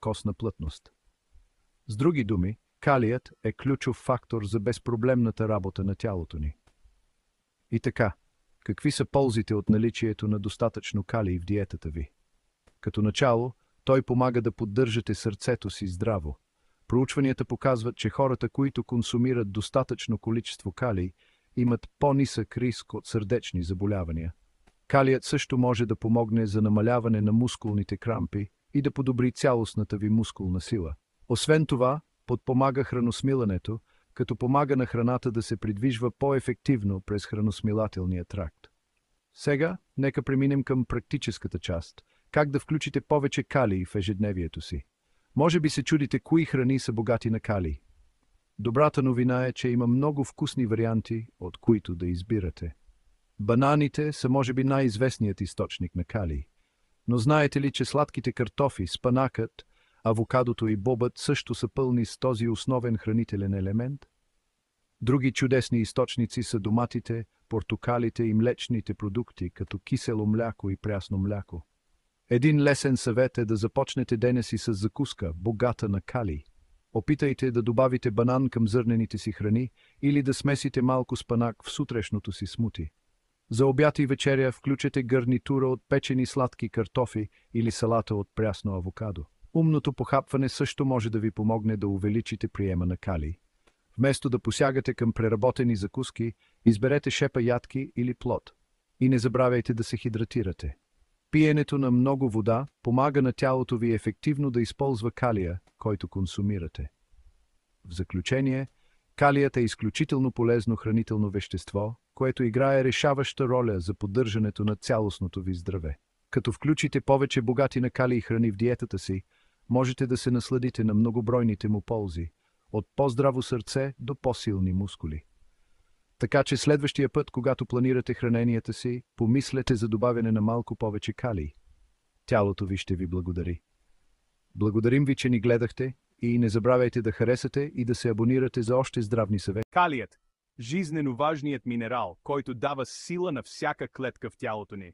костна плътност. С други думи, калият е ключов фактор за безпроблемната работа на тялото ни. И така, какви са ползите от наличието на достатъчно калий в диетата ви? Като начало, той помага да поддържате сърцето си здраво. Проучванията показват, че хората, които консумират достатъчно количество калий, имат по-нисък риск от сърдечни заболявания. Калият също може да помогне за намаляване на мускулните крампи и да подобри цялостната ви мускулна сила. Освен това, подпомага храносмилането, като помага на храната да се придвижва по-ефективно през храносмилателния тракт. Сега, нека преминем към практическата част. Как да включите повече калий в ежедневието си? Може би се чудите кои храни са богати на калий. Добрата новина е, че има много вкусни варианти, от които да избирате. Бананите са може би най-известният източник на калий. Но знаете ли, че сладките картофи, спанакът, авокадото и бобът също са пълни с този основен хранителен елемент? Други чудесни източници са доматите, портокалите и млечните продукти, като кисело мляко и прясно мляко. Един лесен съвет е да започнете деня си с закуска, богата на калий. Опитайте да добавите банан към зърнените си храни или да смесите малко спанак в сутрешното си смути. За обяд и вечеря включете гарнитура от печени сладки картофи или салата от прясно авокадо. Умното похапване също може да ви помогне да увеличите приема на калий. Вместо да посягате към преработени закуски, изберете шепа ядки или плод. И не забравяйте да се хидратирате. Пиенето на много вода помага на тялото ви ефективно да използва калия, който консумирате. В заключение, калият е изключително полезно хранително вещество, което играе решаваща роля за поддържането на цялостното ви здраве. Като включите повече богати на калий храни в диетата си, можете да се насладите на многобройните му ползи, от по-здраво сърце до по-силни мускули. Така че следващия път, когато планирате храненията си, помислете за добавяне на малко повече калий. Тялото ви ще ви благодари. Благодарим ви, че ни гледахте и не забравяйте да харесате и да се абонирате за още здравни съвети. Калият – жизнено важният минерал, който дава сила на всяка клетка в тялото ни.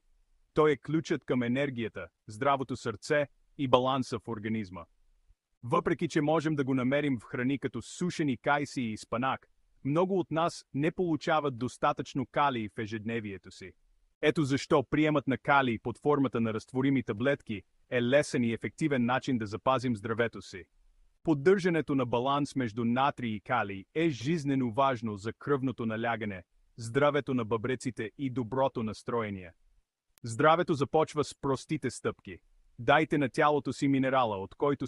Той е ключът към енергията, здравото сърце и баланса в организма. Въпреки че можем да го намерим в храни като сушени кайси и спанак, много от нас не получават достатъчно калий в ежедневието си. Ето защо приемът на калий под формата на разтворими таблетки е лесен и ефективен начин да запазим здравето си. Поддържането на баланс между натрий и калий е жизнено важно за кръвното налягане, здравето на бъбреците и доброто настроение. Здравето започва с простите стъпки. Дайте на тялото си минерала, от който